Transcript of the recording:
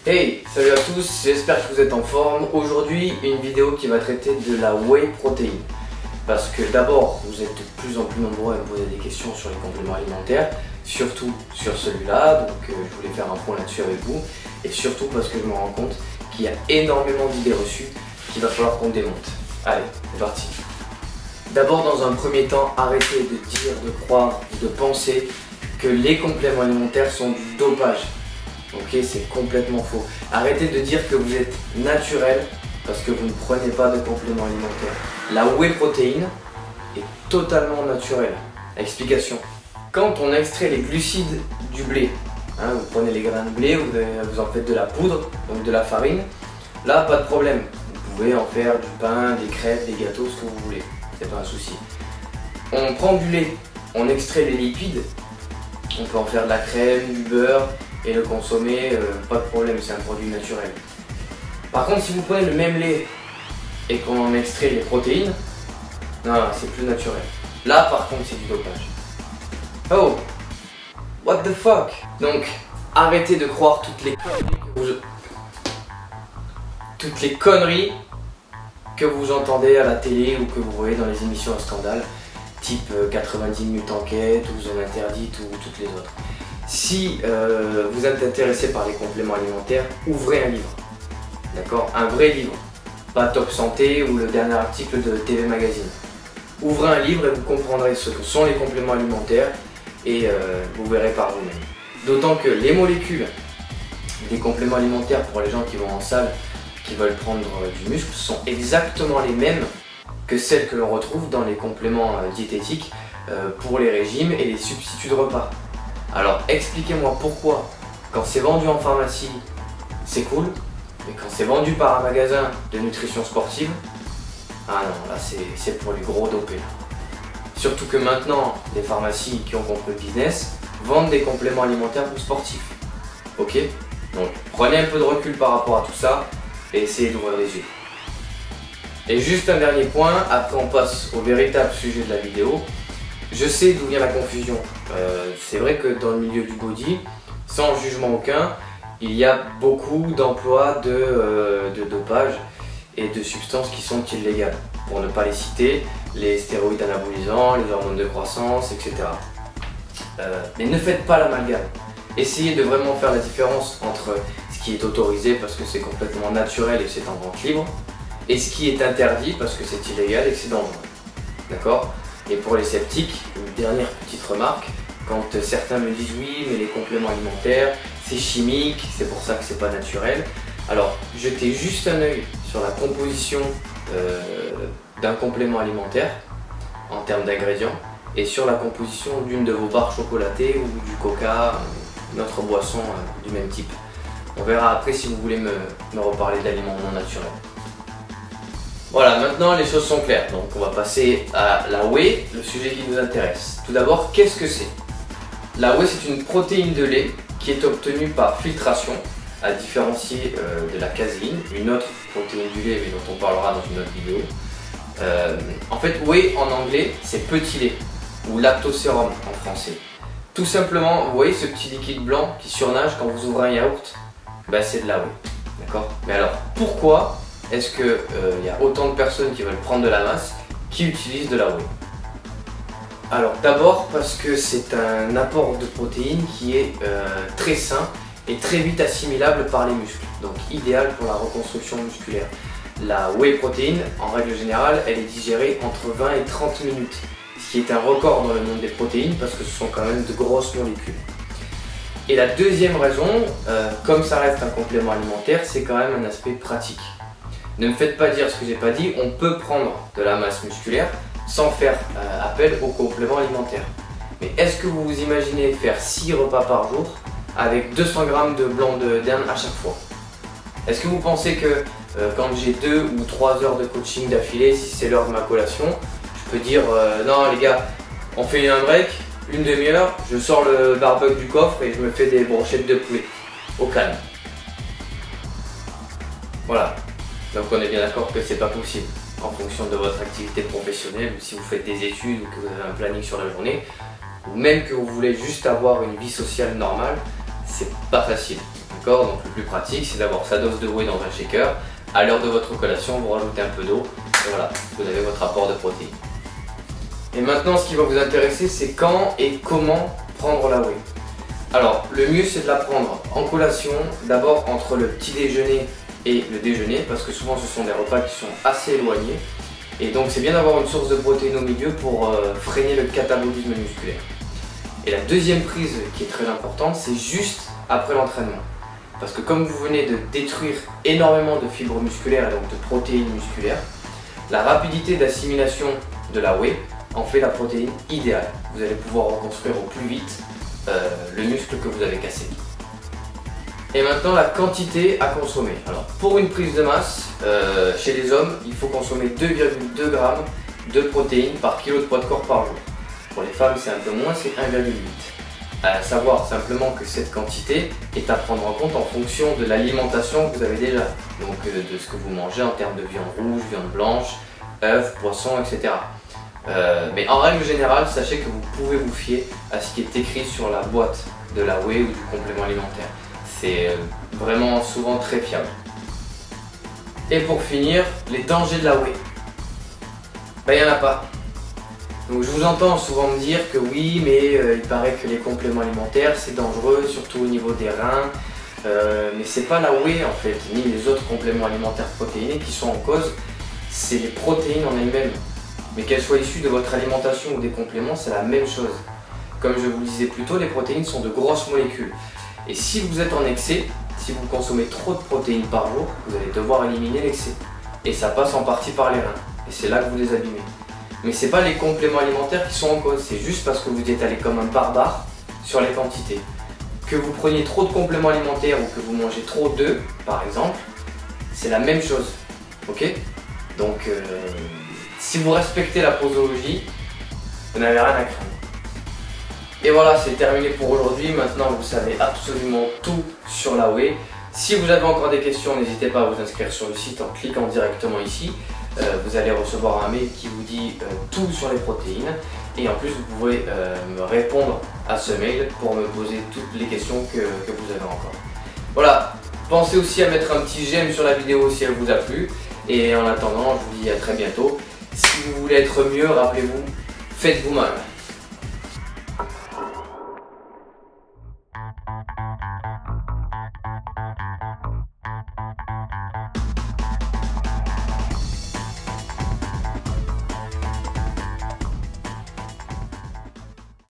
Hey, salut à tous, j'espère que vous êtes en forme. Aujourd'hui, une vidéo qui va traiter de la whey protein. Parce que d'abord, vous êtes de plus en plus nombreux à me poser des questions sur les compléments alimentaires, surtout sur celui-là, donc je voulais faire un point là-dessus avec vous. Et surtout parce que je me rends compte qu'il y a énormément d'idées reçues qu'il va falloir qu'on démonte. Allez, c'est parti. D'abord, dans un premier temps, arrêtez de dire, de croire, de penser que les compléments alimentaires sont du dopage. Ok, c'est complètement faux. Arrêtez de dire que vous êtes naturel parce que vous ne prenez pas de compléments alimentaires. La whey protéine est totalement naturelle. Explication. Quand on extrait les glucides du blé, vous prenez les grains de blé, vous en faites de la poudre, donc de la farine, là pas de problème. Vous pouvez en faire du pain, des crêpes, des gâteaux, ce que vous voulez. C'est pas un souci. On prend du lait, on extrait les lipides, on peut en faire de la crème, du beurre, et le consommer, pas de problème, c'est un produit naturel. Par contre, si vous prenez le même lait et qu'on en extrait les protéines, non, c'est plus naturel. Là, par contre, c'est du dopage. Oh, what the fuck? Donc, arrêtez de croire toutes les conneries que vous entendez à la télé ou que vous voyez dans les émissions à scandale, type 90 minutes enquête ou Zone Interdite ou toutes les autres. Si vous êtes intéressé par les compléments alimentaires, ouvrez un livre, d'accord? Un vrai livre, pas Top Santé ou le dernier article de TV Magazine. Ouvrez un livre et vous comprendrez ce que sont les compléments alimentaires et vous verrez par vous-même. D'autant que les molécules des compléments alimentaires pour les gens qui vont en salle, qui veulent prendre du muscle, sont exactement les mêmes que celles que l'on retrouve dans les compléments diététiques pour les régimes et les substituts de repas. Alors expliquez-moi pourquoi, quand c'est vendu en pharmacie, c'est cool, mais quand c'est vendu par un magasin de nutrition sportive, ah non, là c'est pour les gros dopés. Surtout que maintenant, les pharmacies qui ont compris le business vendent des compléments alimentaires pour sportifs. Ok? Donc prenez un peu de recul par rapport à tout ça et essayez d'ouvrir les yeux. Et juste un dernier point, après on passe au véritable sujet de la vidéo. Je sais d'où vient la confusion. C'est vrai que dans le milieu du body, sans jugement aucun, il y a beaucoup d'emplois de dopage et de substances qui sont illégales. Pour ne pas les citer, les stéroïdes anabolisants, les hormones de croissance, etc. Mais ne faites pas l'amalgame. Essayez de vraiment faire la différence entre ce qui est autorisé parce que c'est complètement naturel et que c'est en vente libre, et ce qui est interdit parce que c'est illégal et que c'est dangereux. D'accord ? Et pour les sceptiques, une dernière petite remarque, quand certains me disent oui mais les compléments alimentaires c'est chimique, c'est pour ça que c'est pas naturel. Alors jetez juste un œil sur la composition d'un complément alimentaire en termes d'ingrédients et sur la composition d'une de vos barres chocolatées ou du coca, une autre boisson du même type. On verra après si vous voulez me reparler d'aliments non naturels. Voilà, maintenant les choses sont claires, donc on va passer à la whey, le sujet qui nous intéresse. Tout d'abord, qu'est-ce que c'est? La whey, c'est une protéine de lait qui est obtenue par filtration, à différencier de la caséine, une autre protéine du lait mais dont on parlera dans une autre vidéo. En fait, whey en anglais, c'est petit lait, ou lactosérum en français. Tout simplement, vous voyez ce petit liquide blanc qui surnage quand vous ouvrez un yaourt? Ben, c'est de la whey, d'accord? Mais alors, pourquoi est-ce qu'il y a autant de personnes qui veulent prendre de la masse qui utilisent de la whey? Alors d'abord parce que c'est un apport de protéines qui est très sain et très vite assimilable par les muscles, donc idéal pour la reconstruction musculaire. La whey protéine, en règle générale, elle est digérée entre 20 et 30 minutes, ce qui est un record dans le monde des protéines parce que ce sont quand même de grosses molécules. Et la deuxième raison, comme ça reste un complément alimentaire, c'est quand même un aspect pratique. Ne me faites pas dire ce que j'ai pas dit, on peut prendre de la masse musculaire sans faire appel aux compléments alimentaires. Mais est-ce que vous vous imaginez faire 6 repas par jour avec 200 g de blanc de dinde à chaque fois? Est-ce que vous pensez que quand j'ai 2 ou 3 heures de coaching d'affilée, si c'est l'heure de ma collation, je peux dire non les gars, on fait un break, une demi-heure, je sors le barbecue du coffre et je me fais des brochettes de poulet, au calme. Voilà. Donc on est bien d'accord que c'est pas possible en fonction de votre activité professionnelle ou si vous faites des études ou que vous avez un planning sur la journée ou même que vous voulez juste avoir une vie sociale normale, c'est pas facile. D'accord? Donc le plus pratique, c'est d'avoir sa dose de whey dans un shaker. À l'heure de votre collation, vous rajoutez un peu d'eau et voilà, vous avez votre apport de protéines. Et maintenant, ce qui va vous intéresser, c'est quand et comment prendre la whey. Alors, le mieux, c'est de la prendre en collation, d'abord entre le petit déjeuner et le déjeuner, parce que souvent, ce sont des repas qui sont assez éloignés. Et donc, c'est bien d'avoir une source de protéines au milieu pour freiner le catabolisme musculaire. Et la deuxième prise qui est très importante, c'est juste après l'entraînement. Parce que comme vous venez de détruire énormément de fibres musculaires et donc de protéines musculaires, la rapidité d'assimilation de la whey en fait la protéine idéale. Vous allez pouvoir reconstruire au plus vite le muscle que vous avez cassé. Et maintenant la quantité à consommer. Alors pour une prise de masse, chez les hommes, il faut consommer 2,2 g de protéines par kilo de poids de corps par jour. Pour les femmes, c'est un peu moins, c'est 1,8. À savoir simplement que cette quantité est à prendre en compte en fonction de l'alimentation que vous avez déjà. Donc de ce que vous mangez en termes de viande rouge, viande blanche, œufs, poissons, etc. Mais en règle générale, sachez que vous pouvez vous fier à ce qui est écrit sur la boîte de la whey ou du complément alimentaire. C'est vraiment souvent très fiable. Et pour finir, les dangers de la whey. Il n'y en a pas. Donc je vous entends souvent me dire que oui, mais il paraît que les compléments alimentaires c'est dangereux, surtout au niveau des reins. Mais c'est pas la whey en fait, ni les autres compléments alimentaires protéinés qui sont en cause, c'est les protéines en elles-mêmes. Mais qu'elles soient issues de votre alimentation ou des compléments, c'est la même chose. Comme je vous le disais plus tôt, les protéines sont de grosses molécules. Et si vous êtes en excès, si vous consommez trop de protéines par jour, vous allez devoir éliminer l'excès. Et ça passe en partie par les reins. Et c'est là que vous les abîmez. Mais ce n'est pas les compléments alimentaires qui sont en cause, c'est juste parce que vous êtes allé comme un barbare sur les quantités. Que vous preniez trop de compléments alimentaires ou que vous mangez trop d'œufs, par exemple, c'est la même chose. Ok? Donc, si vous respectez la posologie, vous n'avez rien à craindre. Et voilà, c'est terminé pour aujourd'hui. Maintenant, vous savez absolument tout sur la whey. Si vous avez encore des questions, n'hésitez pas à vous inscrire sur le site en cliquant directement ici. Vous allez recevoir un mail qui vous dit tout sur les protéines. Et en plus, vous pouvez me répondre à ce mail pour me poser toutes les questions que vous avez encore. Voilà, pensez aussi à mettre un petit j'aime sur la vidéo si elle vous a plu. Et en attendant, je vous dis à très bientôt. Si vous voulez être mieux, rappelez-vous, faites-vous mal.